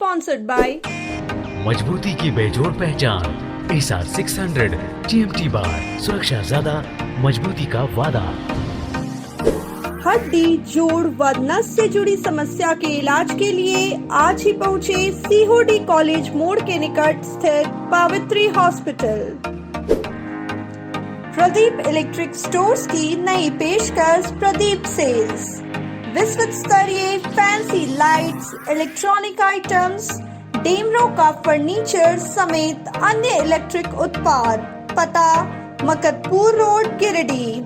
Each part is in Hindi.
Sponsored by मजबूती की बेजोड़ पहचान ASR 600 GMT बार, सुरक्षा ज्यादा, मजबूती का वादा। हड्डी, जोड़ व नस से जुड़ी समस्या के इलाज के लिए आज ही पहुँचे सीहोडी कॉलेज मोड़ के निकट स्थित पावित्री हॉस्पिटल। प्रदीप इलेक्ट्रिक स्टोर्स की नई पेशकश प्रदीप सेल्स। विश्व स्तरीय fancy lights, electronic items, Damro का फर्नीचर समेत अन्य इलेक्ट्रिक उत्पाद। पता मकतपुर रोड, गिरिडीह।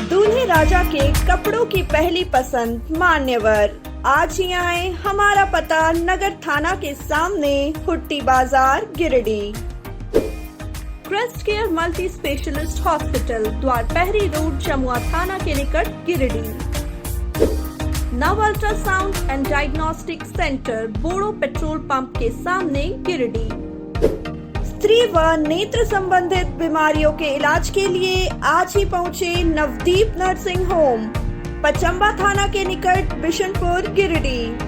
दूल्हे राजा के कपड़ों की पहली पसंद मान्यवर। आज ही आए। हमारा पता नगर थाना के सामने, हुट्टी बाजार, Giridih. Crest care multi specialist hospital, द्वार पहरी रोड, जमुआ थाना के निकट, गिरिडीह। नव ultrasound and diagnostic centre, Bodo petrol pump के सामने, गिरिडीह। स्त्री व नेत्र संबंधित बीमारियों के इलाज के लिए आज ही पहुँचे नवदीप नर्सिंग होम, पचम्बा थाना के निकट, बिशनपुर, गिरिडीह।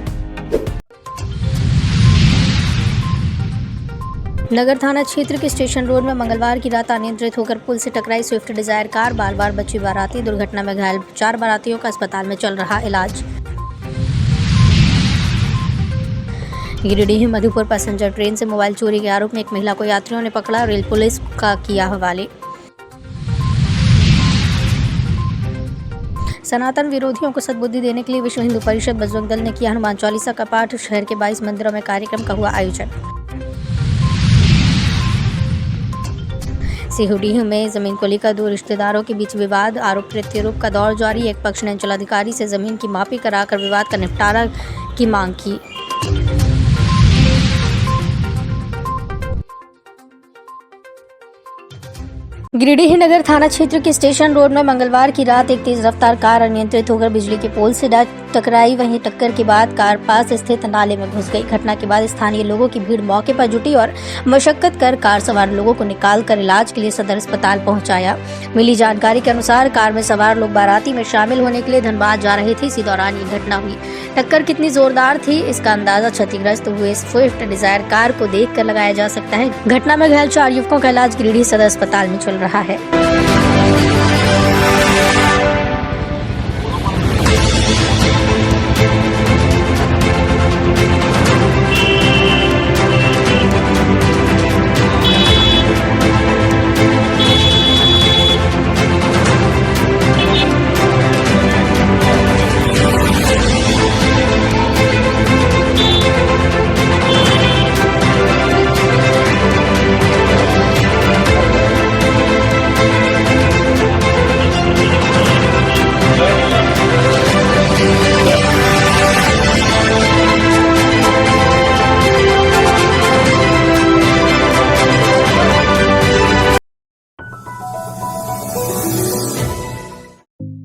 नगर थाना क्षेत्र के स्टेशन रोड में मंगलवार की रात अनियंत्रित होकर पुल से टकराई स्विफ्ट डिजायर कार, बाल बाल बची बाराती। दुर्घटना में घायल 4 बारातियों का अस्पताल में चल रहा इलाज। गिरिडीह मधुपुर पैसेंजर ट्रेन से मोबाइल चोरी के आरोप में एक महिला को यात्रियों ने पकड़ा, रेल पुलिस का किया हवाले। सनातन विरोधियों को सद्बुद्धि देने के लिए विश्व हिंदू परिषद बजरंग दल ने किया हनुमान चालीसा का पाठ। शहर के 22 मंदिरों में कार्यक्रम का हुआ आयोजन। सीहोडीह में जमीन को लेकर 2 रिश्तेदारों के बीच विवाद, आरोप प्रत्यारोप का दौर जारी। एक पक्ष ने अंचलाधिकारी से जमीन की मापी कराकर विवाद का निपटारा की मांग की। गिरिडीह नगर थाना क्षेत्र के स्टेशन रोड में मंगलवार की रात एक तेज रफ्तार कार अनियंत्रित होकर बिजली के पोल से टकराई। वहीं टक्कर के बाद कार पास स्थित नाले में घुस गई। घटना के बाद स्थानीय लोगों की भीड़ मौके पर जुटी और मशक्कत कर कार सवार लोगों को निकाल कर इलाज के लिए सदर अस्पताल पहुंचाया। मिली जानकारी के अनुसार कार में सवार लोग बाराती में शामिल होने के लिए धनबाद जा रहे थे। इसी दौरान ये घटना हुई। टक्कर कितनी जोरदार थी, इसका अंदाजा क्षतिग्रस्त हुए स्विफ्ट डिजायर कार को देख कर लगाया जा सकता है। घटना में घायल 4 युवकों का इलाज गिरिडीह सदर अस्पताल में चल रहा है।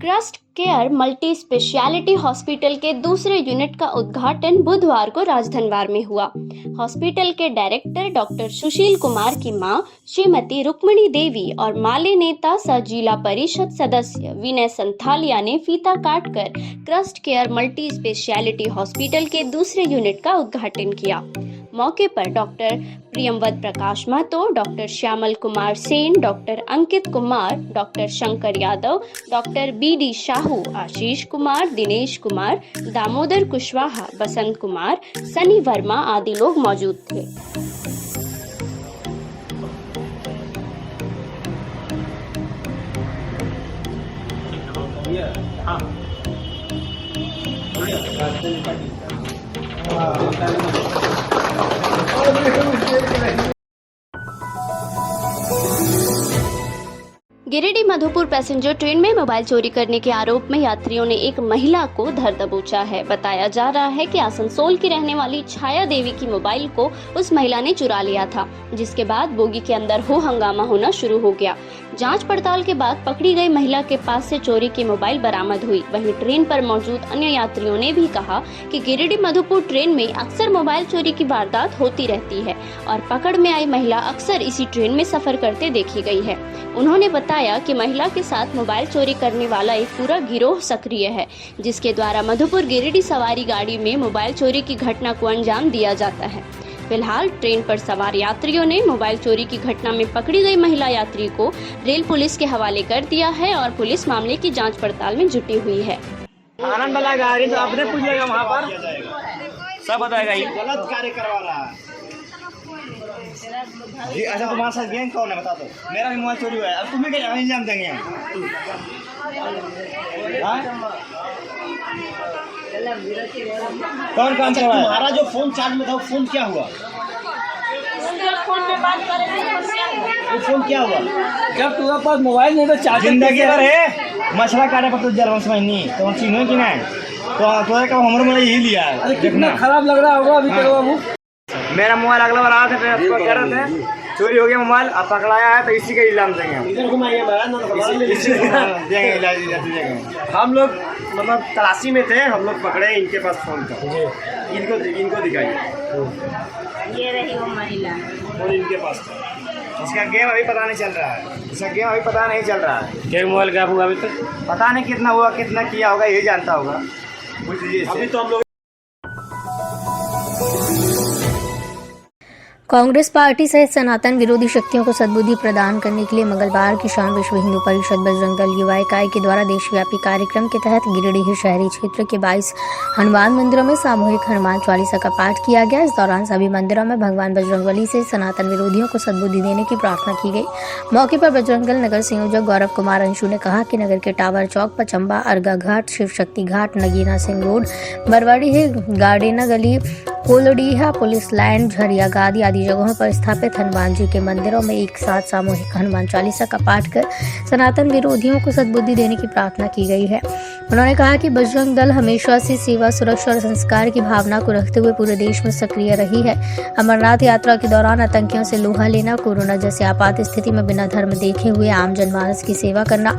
Crest care multi speciality hospital के दूसरे यूनिट का उद्घाटन बुधवार को राजधनवार में हुआ। हॉस्पिटल के डायरेक्टर डॉक्टर सुशील कुमार की मां श्रीमती रुक्मणी देवी और माले नेता सह जिला परिषद सदस्य विनय संथालिया ने फीता काटकर crest care multi speciality hospital के दूसरे यूनिट का उद्घाटन किया। मौके पर doctor Priyamvat Prakash Mahto, doctor Shyamal Kumar Sen, doctor Ankit Kumar, doctor Shankar Yadav, doctor BD Sahu, Ashish Kumar, Dinesh Kumar, Damodar Kushwaha, Basant Kumar, Sunny Verma आदि लोग मौजूद थे। गिरिडीह मधुपुर पैसेंजर ट्रेन में मोबाइल चोरी करने के आरोप में यात्रियों ने एक महिला को धर दबोचा है। बताया जा रहा है कि आसनसोल की रहने वाली छाया देवी की मोबाइल को उस महिला ने चुरा लिया था, जिसके बाद बोगी के अंदर हो हंगामा होना शुरू हो गया। जांच पड़ताल के बाद पकड़ी गई महिला के पास से चोरी की मोबाइल बरामद हुई। वहीं ट्रेन पर मौजूद अन्य यात्रियों ने भी कहा कि गिरिडीह मधुपुर ट्रेन में अक्सर मोबाइल चोरी की वारदात होती रहती है और पकड़ में आई महिला अक्सर इसी ट्रेन में सफर करते देखी गई है। उन्होंने बताया बताया कि महिला के साथ मोबाइल चोरी करने वाला एक पूरा गिरोह सक्रिय है, जिसके द्वारा मधुपुर गिरिडीह सवारी गाड़ी में मोबाइल चोरी की घटना को अंजाम दिया जाता है। फिलहाल ट्रेन पर सवार यात्रियों ने मोबाइल चोरी की घटना में पकड़ी गई महिला यात्री को रेल पुलिस के हवाले कर दिया है और पुलिस मामले की जांच पड़ताल में जुटी हुई है। आनंद वाला गाड़ी तो आपने पूछ लेगा वहाँ पर सब बताएगा। ये गलत कार्य करवा रहा है जी। अच्छा तुम्हारे साथ गैंग कौन है बता दो। मेरा भी मोबाइल चोरी हुआ है, अब तुम्हें क्या इंजाम देंगे हम? कौन काम करवाया? तुम्हारा जो फोन चार्ज में था वो फोन क्या हुआ? वो फोन क्या हुआ? जब तुम्हारे पास मोबाइल नहीं तो चार्ज जिंदगी भर है मछला काटे पर तो जल समझ नहीं तो चीज है कि नहीं तो कब हमारे मोबाइल यही लिया है। अरे कितना खराब लग रहा होगा अभी तक बाबू। मेरा मोबाइल अगला बार आया था तो कह रहे थे चोरी हो गया मोबाइल, अब पकड़ाया है तो इसी का इलाम देंगे हम। हम लोग मतलब तलाशी में थे, हम लोग पकड़े, इनके पास फोन था, इनको दिखाइए। ये रही वो महिला फोन इनके पास था। इसका गेम अभी पता नहीं चल रहा है। क्या मोबाइल गायब हुआ अभी तक? पता नहीं कितना हुआ, कितना किया होगा, यही जानता होगा। अभी तो हम लोग कांग्रेस पार्टी सहित सनातन विरोधी शक्तियों को सद्बुद्धि प्रदान करने के लिए मंगलवार की शाम विश्व हिंदू परिषद बजरंग दल युवा इकाई के द्वारा देशव्यापी कार्यक्रम के तहत गिरिडीह शहरी क्षेत्र के 22 हनुमान मंदिरों में सामूहिक हनुमान चालीसा का पाठ किया गया। इस दौरान सभी मंदिरों में भगवान बजरंगबली से सनातन विरोधियों को सद्बुद्धि देने की प्रार्थना की गई। मौके पर बजरंग दल नगर संयोजक गौरव कुमार अंशु ने कहा कि नगर के टावर चौक, पचम्बा, अर्गा घाट, शिव शक्ति घाट, नगीना सिंह रोड, बरवाड़ी, गार्डेना गली, कोलडीहा, पुलिस लाइन, झरिया गादी आदि जगहों पर स्थापित हनुमान जी के मंदिरों में एक साथ सामूहिक हनुमान चालीसा का पाठ कर सनातन विरोधियों को सद्बुद्धि देने की प्रार्थना की गई है। उन्होंने कहा कि बजरंग दल हमेशा से सेवा, सुरक्षा और संस्कार की भावना को रखते हुए पूरे देश में सक्रिय रही है। अमरनाथ यात्रा के दौरान आतंकियों से लोहा लेना, कोरोना जैसे आपात स्थिति में बिना धर्म देखे हुए आम जनमानस की सेवा करना,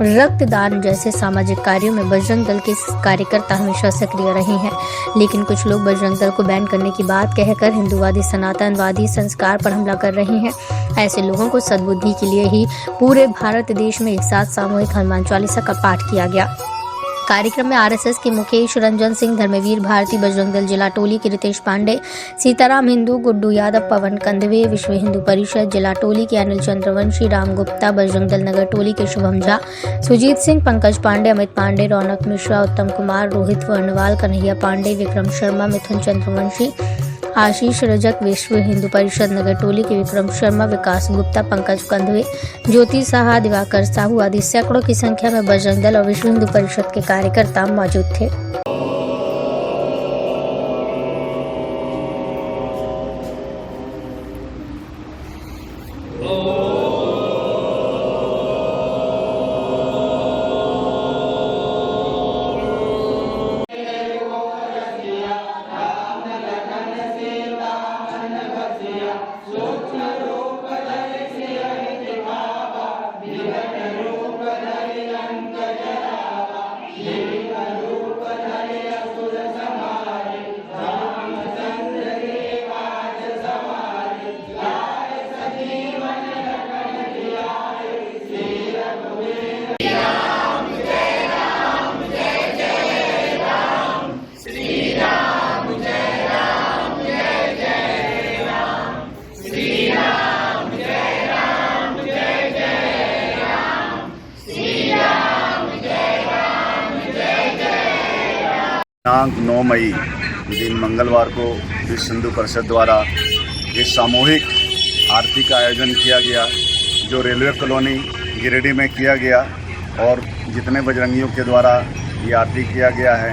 रक्तदान जैसे सामाजिक कार्यों में बजरंग दल के कार्यकर्ता हमेशा सक्रिय रहे हैं। लेकिन कुछ लोग बजरंग दल को बैन करने की बात कहकर हिंदूवादी, सनातनवादी संस्कार पर हमला कर रहे हैं। ऐसे लोगों को सद्बुद्धि के लिए ही पूरे भारत देश में एक साथ सामूहिक हनुमान चालीसा का पाठ किया गया। कार्यक्रम में आरएसएस के मुकेश रंजन सिंह, धर्मवीर भारती, बजरंग दल जिला टोली के रितेश पांडे, सीताराम हिंदू, गुड्डू यादव, पवन कंदवे, विश्व हिंदू परिषद जिला टोली के अनिल चंद्रवंशी, राम गुप्ता, बजरंग दल नगर टोली के शुभम झा, सुजीत सिंह, पंकज पांडे, अमित पांडे, रौनक मिश्रा, उत्तम कुमार, रोहित वर्णवाल, कन्हैया पांडे, विक्रम शर्मा, मिथुन चंद्रवंशी, आशीष रजक, विश्व हिंदू परिषद नगर टोली के विक्रम शर्मा, विकास गुप्ता, पंकज कंधवे, ज्योति साहा, दिवाकर साहू आदि सैकड़ों की संख्या में बजरंग दल और विश्व हिंदू परिषद के कार्यकर्ता मौजूद थे। दिनांक 9 मई दिन मंगलवार को विश्व हिंदू परिषद द्वारा एक सामूहिक आरती का आयोजन किया गया, जो रेलवे कॉलोनी गिरिडीह में किया गया। और जितने बजरंगियों के द्वारा ये आरती किया गया है,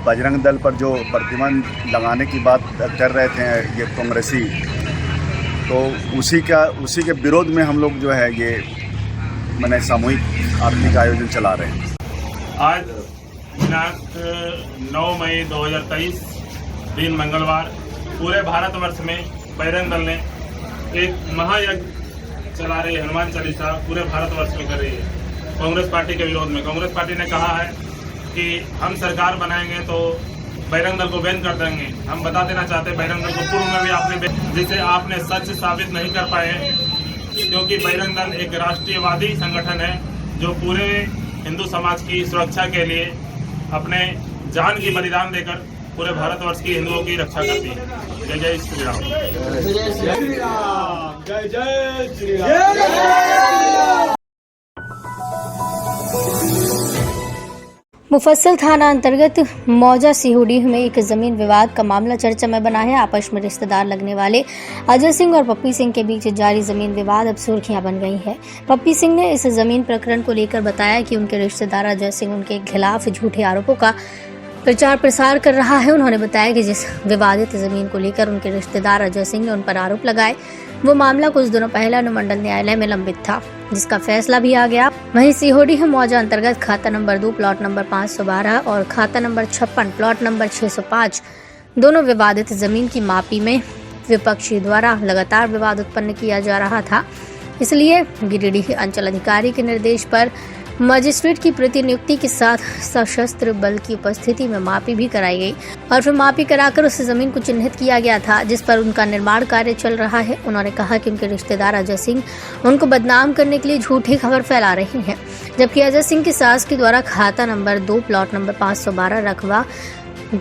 बजरंग दल पर जो प्रतिबंध लगाने की बात कर रहे थे ये कांग्रेसी, तो उसी के विरोध में हम लोग जो है ये मैंने सामूहिक आरती का आयोजन चला रहे हैं। आज दिनांक 9 मई 2023 दिन मंगलवार पूरे भारतवर्ष में बजरंग दल ने एक महायज्ञ चला रही है। हनुमान चालीसा पूरे भारतवर्ष में कर रही है कांग्रेस पार्टी के विरोध में। कांग्रेस पार्टी ने कहा है कि हम सरकार बनाएंगे तो बजरंग दल को बैन कर देंगे। हम बता देना चाहते हैं बजरंग दल को पूर्व में भी आपने जिसे आपने सच साबित नहीं कर पाए क्योंकि बजरंग दल एक राष्ट्रीयवादी संगठन है जो पूरे हिंदू समाज की सुरक्षा के लिए अपने जान की बलिदान देकर पूरे भारतवर्ष की हिंदुओं की रक्षा करती है। जय जय श्री राम। जय जय श्री राम। मुफस्सिल थाना अंतर्गत मौजा सिहुडीह में एक जमीन विवाद का मामला चर्चा में बना है। आपस में रिश्तेदार लगने वाले अजय सिंह और पप्पी सिंह के बीच जारी जमीन विवाद अब सुर्खियां बन गई है। पप्पी सिंह ने इस जमीन प्रकरण को लेकर बताया कि उनके रिश्तेदार अजय सिंह उनके खिलाफ झूठे आरोपों का प्रचार प्रसार कर रहा है। उन्होंने बताया कि जिस विवादित जमीन को लेकर उनके रिश्तेदार अजय सिंह ने उन पर आरोप लगाए, वो मामला कुछ दिनों पहले अनुमंडल न्यायालय में लंबित था, जिसका फैसला भी आ गया। वहीं सिहोडीह मौजा अंतर्गत खाता नंबर 2 प्लॉट नंबर 512 और खाता नंबर 56 प्लॉट नंबर 605 दोनों विवादित जमीन की मापी में विपक्षी द्वारा लगातार विवाद उत्पन्न किया जा रहा था। इसलिए गिरिडीह अंचल अधिकारी के निर्देश पर मजिस्ट्रेट की प्रतिनियुक्ति के साथ सशस्त्र बल की उपस्थिति में मापी भी कराई गई और फिर मापी कराकर उस जमीन को चिन्हित किया गया था, जिस पर उनका निर्माण कार्य चल रहा है। उन्होंने कहा कि उनके रिश्तेदार अजय सिंह उनको बदनाम करने के लिए झूठी खबर फैला रहे हैं, जबकि अजय सिंह की सास के द्वारा खाता नंबर 2 प्लॉट नंबर 512 रकबा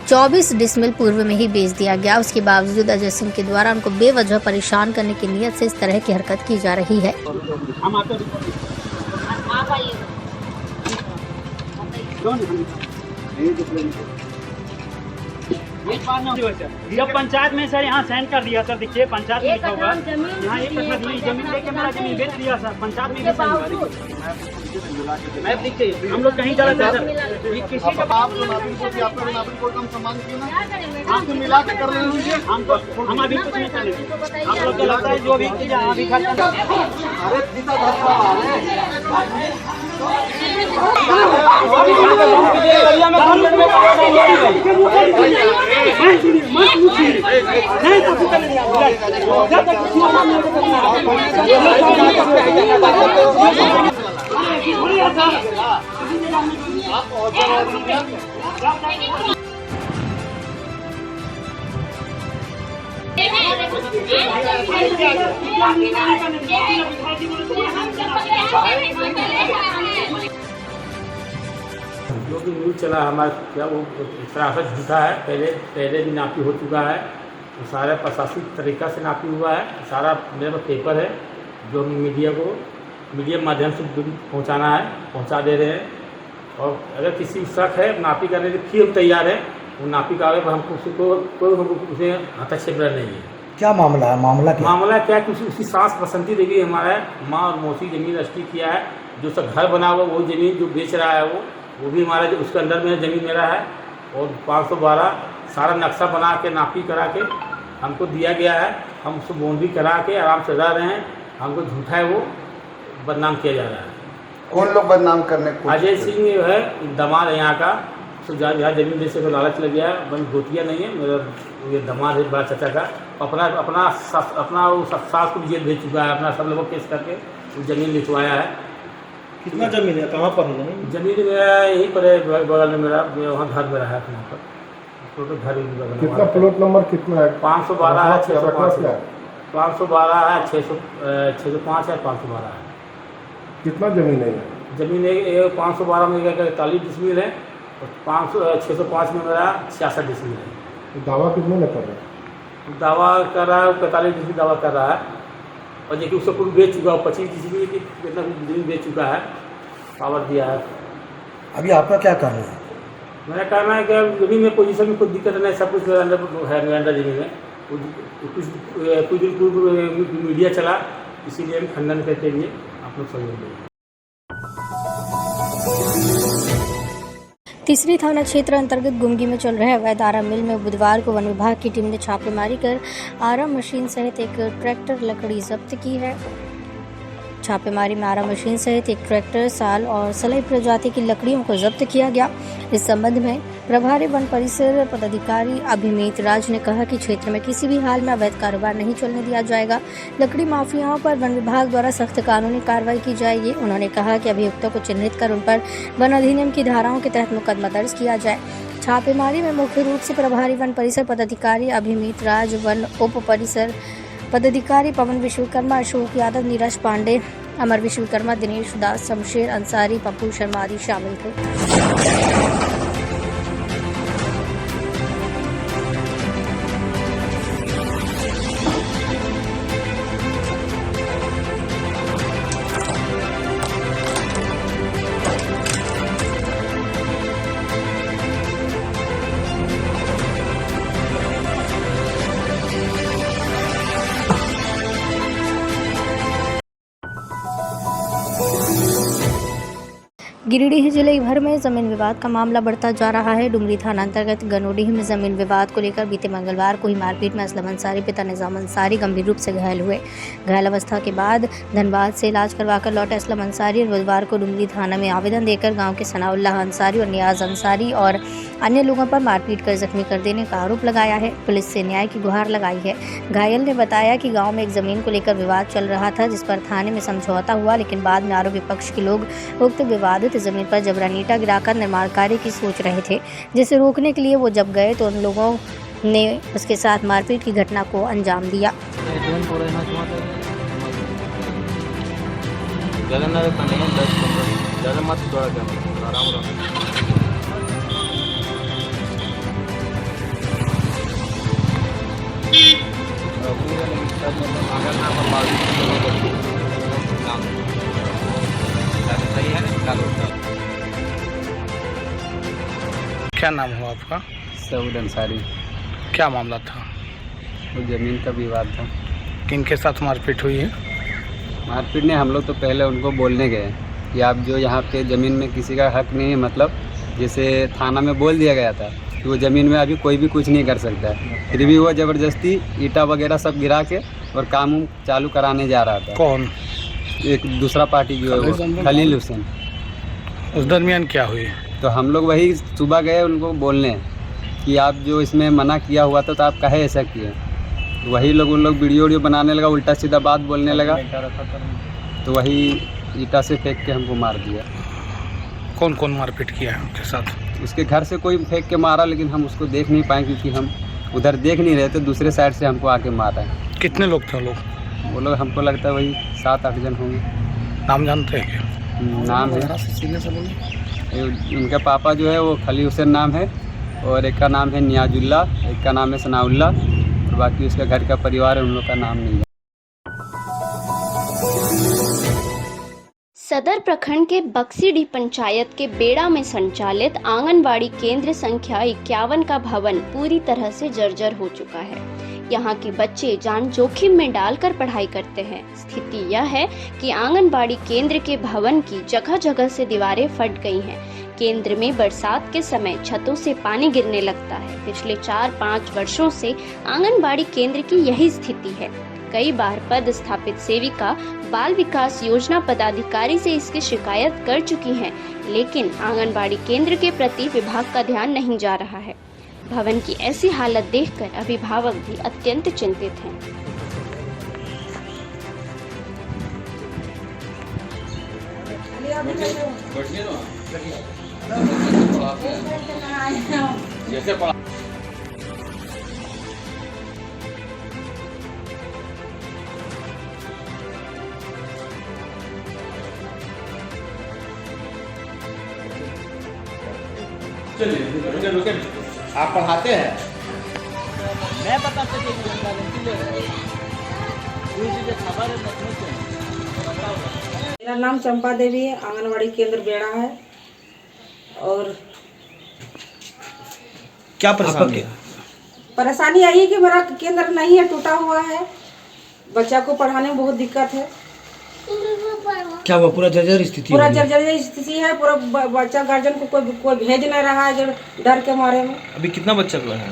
24 डिसमिल पूर्व में ही बेच दिया गया। उसके बावजूद अजय सिंह के द्वारा उनको बेवजह परेशान करने की नीयत से इस तरह की हरकत की जा रही है। जब पंचायत में सर यहाँ साइन कर दिया, सर देखिए पंचायत में लिखा होगा यहाँ एक जमीन लेके मेरा जमीन बेच दिया सर, पंचायत में भी साइन हुआ। देखिए हम लोग कहीं चला जाते हैं किसी का आपको मिला के कर रहे हैं, हम अभी कुछ नहीं करेंगे। आप लोग को लगता है जो अभी जो भी न्यूज़ चला हमारा क्या वो सरासर झूठा है। पहले भी नापी हो चुका है, वो सारा प्रशासनिक तरीका से नापी हुआ है। सारा मेरे पास पेपर है जो मीडिया माध्यम से पहुंचाना है, पहुंचा दे रहे हैं। और अगर किसी शक है नापी करने के फिर हम तैयार है, वो नापी कागज पर हमको कोई उसे हस्तक्षेप नहीं है। क्या मामला है? मामला क्या कि उसी सांस बसंती देवी हमारा माँ और मौसी जमीन रजिस्ट्री किया है। जो सब घर बना हुआ वो ज़मीन जो बेच रहा है वो भी हमारा, जो उसके अंदर में ज़मीन मेरा है। और 512 सारा नक्शा बना के नापी करा के हमको दिया गया है। हम उसको बाउंड्री करा के आराम से रह रहे हैं। हमको झूठा है वो बदनाम किया जा रहा है। कौन लोग बदनाम करने को? अजय सिंह जो है दामाद है यहाँ का, तो यहाँ जमीन बेचने को लालच लग गया है। बन गोतिया नहीं है, मेरा ये दामाद है बड़ा चाचा का। अपना वो सास को भी जेल भेज चुका है, अपना सब लोगों केस करके वो ज़मीन लिखवाया है। कितना जमीन है? कहाँ पर है जमीन मेरा यहीं पर है, बगल में मेरा वहाँ घर मेरा है। वहाँ पर टोटल घर कितना प्लॉट नंबर कितना है? 512 है, 605 है, 512 है, 605 है, 512 है। कितना जमीन है? जमीन 512 में 41 डिसमिल है और 605 में मेरा 66 डिसमिल है। दावा कितने में कर रहे हैं? दावा कर रहा है 45 डिसमिल दावा कर रहा है। और देखिए उसको पूरी बेच चुका है, 25 डिसमिल की कितना जमीन बेच चुका है, पावर दिया है। अभी आपका क्या कहना है? मेरा कहना है कि जमीन में पोजीशन में कोई दिक्कत नहीं, सब कुछ अंदर है अंदर जमीन में। कुछ दिन पूर्व मीडिया चला, इसीलिए हम खंडन करते हुए आप लोग सहयोग देंगे। तीसरी थाना क्षेत्र अंतर्गत गुमगी में चल रहे अवैध आरा मिल में बुधवार को वन विभाग की टीम ने छापेमारी कर आरा मशीन सहित एक ट्रैक्टर लकड़ी जब्त की है। छापेमारी में आरा मशीन सहित एक ट्रैक्टर, साल और सलाई प्रजाति की लकड़ियों को जब्त किया गया। इस संबंध में प्रभारी वन परिसर पदाधिकारी अभिमीत राज ने कहा कि क्षेत्र में किसी भी हाल में अवैध कारोबार नहीं चलने दिया जाएगा। लकड़ी माफियाओं पर वन विभाग द्वारा सख्त कानूनी कार्रवाई की जाएगी। उन्होंने कहा कि अभियुक्तों को चिन्हित कर उन पर वन अधिनियम की धाराओं के तहत मुकदमा दर्ज किया जाए। छापेमारी में मुख्य रूप से प्रभारी वन परिसर पदाधिकारी अभिमीत राज, वन उप परिसर पदाधिकारी पवन विश्वकर्मा, अशोक यादव, नीरज पांडे, अमर विश्वकर्मा, दिनेश दास, शमशेर अंसारी, पप्पू शर्मा आदि शामिल थे। गिरिडीह जिले भर में जमीन विवाद का मामला बढ़ता जा रहा है। डुमरी थाना अंतर्गत गनोडीह में जमीन विवाद को लेकर बीते मंगलवार को ही मारपीट में असलम अंसारी पिता निजाम अंसारी गंभीर रूप से घायल हुए। घायल अवस्था के बाद धनबाद से इलाज करवाकर लौटे असलम अंसारी और बुधवार को डुमरी थाना में आवेदन देकर गांव के सनाउल्लाह अंसारी और नियाज अंसारी और अन्य लोगों पर मारपीट कर जख्मी कर देने का आरोप लगाया है। पुलिस से न्याय की गुहार लगाई है। घायल ने बताया कि गाँव में एक जमीन को लेकर विवाद चल रहा था, जिस पर थाने में समझौता हुआ, लेकिन बाद में आरोपी पक्ष के लोग उक्त विवादित जमीन पर जबरन ईंटा गिराकर निर्माण कार्य की सोच रहे थे, जिसे रोकने के लिए वो जब गए तो उन लोगों ने उसके साथ मारपीट की घटना को अंजाम दिया। क्या नाम हुआ आपका? सऊद अंसारी। क्या मामला था? वो ज़मीन का विवाद था। किनके साथ मारपीट हुई है? मारपीट ने हम लोग तो पहले उनको बोलने गए कि आप जो यहाँ पे ज़मीन में किसी का हक नहीं है, मतलब जैसे थाना में बोल दिया गया था कि वो ज़मीन में अभी कोई भी कुछ नहीं कर सकता है, फिर भी वो ज़बरदस्ती ईंटा वगैरह सब गिरा के और काम चालू कराने जा रहा था। कौन? एक दूसरा पार्टी जो है वो खलील हुसैन। उस दरमियान क्या हुई? तो हम लोग वही सुबह गए उनको बोलने कि आप जो इसमें मना किया हुआ था तो आप काहे ऐसा किए। तो वही लोग उन लोग वीडियो बनाने लगा, उल्टा सीधा बात बोलने लगा, तो वही ईंटा से फेंक के हमको मार दिया। कौन कौन मारपीट किया है उनके साथ? उसके घर से कोई फेंक के मारा, लेकिन हम उसको देख नहीं पाए क्योंकि हम उधर देख नहीं रहे थे, दूसरे साइड से हमको आके मारा है। कितने लोग थे लोग? वो लोग हमको लगता है वही 7-8 जन होंगे। नाम जानते हैं? नाम है उनका पापा जो है वो खलील हुसैन नाम है, और एक का नाम है नियाजुल्ला, एक का नाम है सनाउल्ला, और बाकी उसका घर का परिवार है, उन लोग का नाम नहीं है। सदर प्रखंड के बक्सीडीह पंचायत के बेड़ा में संचालित आंगनबाड़ी केंद्र संख्या 51 का भवन पूरी तरह से जर्जर हो चुका है। यहाँ के बच्चे जान जोखिम में डालकर पढ़ाई करते हैं। स्थिति यह है कि आंगनबाड़ी केंद्र के भवन की जगह जगह से दीवारें फट गई हैं। केंद्र में बरसात के समय छतों से पानी गिरने लगता है। पिछले 4-5 वर्षों से आंगनबाड़ी केंद्र की यही स्थिति है। कई बार पद स्थापित सेविका बाल विकास योजना पदाधिकारी से इसकी शिकायत कर चुकी हैं, लेकिन आंगनबाड़ी केंद्र के प्रति विभाग का ध्यान नहीं जा रहा है। भवन की ऐसी हालत देखकर अभिभावक भी अत्यंत चिंतित हैं। रुके आप पढ़ाते हैं? मैं बताते मेरा नाम चंपा देवी है, आंगनवाड़ी केंद्र बेड़ा है। और क्या परेशानी है? परेशानी यही है कि मेरा केंद्र नहीं है, टूटा हुआ है, बच्चा को पढ़ाने में बहुत दिक्कत है। क्या वो पूरा जर्जर स्थिति? पूरा जर्जर स्थिति है। पूरा बच्चा गार्जियन को कोई भेज नहीं रहा है, जो डर के मारे में। अभी कितना बच्चा को है?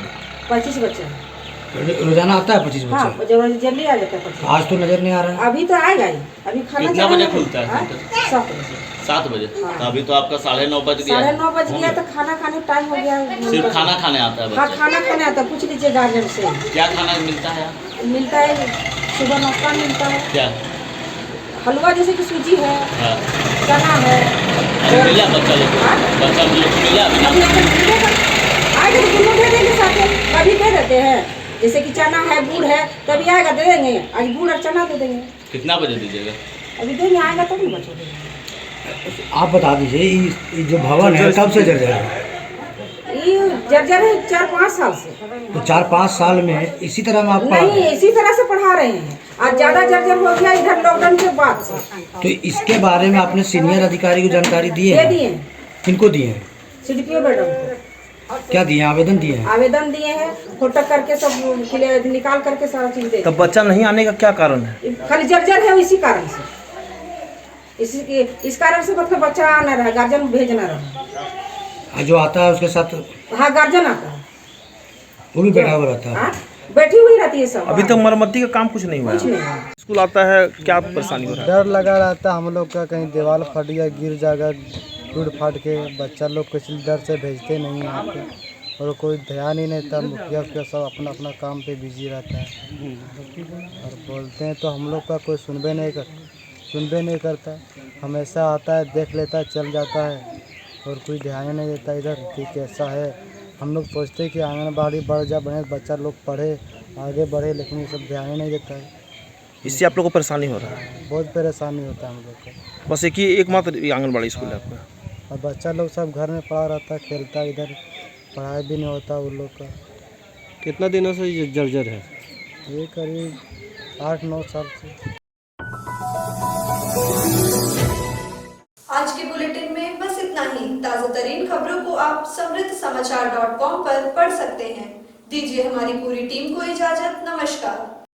25 बच्चे। रोजाना आता है 25 बच्चा? हाँ, जल्दी आ जाता है 25। आज तो नजर नहीं आ रहा है। अभी तो आएगा ही। अभी खाना कितना बजे खुलता है? 7 बजे। तो अभी तो आपका 9:30 बज गया। 9:30 बज गया, तो खाना खाने टाइम हो गया। सिर्फ खाना खाने आता है? हाँ, खाना खाने आता है। पूछ लीजिए गार्जियन से। क्या खाना मिलता है? मिलता है सुबह नाश्ता मिलता है। क्या? हलवा, जैसे कि सूजी है, चना है। मिला बच्चा लोग? बच्चा मिला? आगे तो दोनों दे देंगे साथ में, अभी दे देते हैं। जैसे कि चना है, गुड़ है, तभी आएगा दे देंगे। आज गुड़ और चना दे देंगे। कितना बजे दीजिएगा? अभी देंगे, आएगा तब नहीं बचेगा। आप बता दीजिए ये जो भवन है कब से जर्जर है? ये जर्जर है 4-5 साल से। तो 4-5 साल में इसी तरह में आप नहीं, इसी तरह से पढ़ा रहे हैं। आज ज्यादा जर्जर हो गया इधर लॉकडाउन के बाद से। तो इसके बारे में आपने सीनियर अधिकारी को जानकारी दी है? दे दिए। किनको दिए हैं? CDPO मैडम को। क्या दिए? आवेदन दिए हैं? आवेदन दिए हैं, फोटो करके सब निकाल करके सारा चीज दे। तब बच्चा नहीं आने का क्या कारण है? खाली जर्जर है, इसी कारण से। इस कारण से मतलब बच्चा आना रहा, गार्जियन भेजना रहा। जो आता है उसके साथ? हाँ, गार्जियन आता है, वो भी बैठा हुआ रहता है? बैठी हुई रहती है सब। अभी तक मरम्मती का काम कुछ नहीं हुआ? स्कूल आता है, क्या परेशानी हो रहा है? डर लगा रहता है हम लोग का, कहीं दीवार फट गया, गिर जाएगा, टूट फाट के। बच्चा लोग को इसलिए डर से भेजते नहीं यहाँ पे, और कोई ध्यान ही नहीं था। मुखिया उसका सब अपना अपना काम पे बिजी रहता है, और बोलते हैं तो हम लोग का कोई सुनबे नहीं करता। हमेशा आता है, देख लेता है, चल जाता है, और कोई ध्यान नहीं देता इधर कि कैसा है। हम लोग सोचते हैं कि आंगनबाड़ी बढ़े, बच्चा लोग पढ़े, आगे बढ़े, लेकिन ये सब ध्यान ही नहीं देता है। इससे आप लोग को परेशानी हो रहा है? बहुत परेशानी होता है हम लोग को। बस एक ही एकमात्र आंगनबाड़ी स्कूल है आपका? और बच्चा लोग सब घर में पड़ा रहता है, खेलता है, इधर पढ़ाई भी नहीं होता उन लोग का। कितना दिनों से ये जर्जर है? ये करीब 8-9 साल से। आज के बुलेटिन में बस इतना ही। ताज़ा तरीन खबरों को आप समृद्धसमाचार.com पर पढ़ सकते हैं। दीजिए हमारी पूरी टीम को इजाजत। नमस्कार।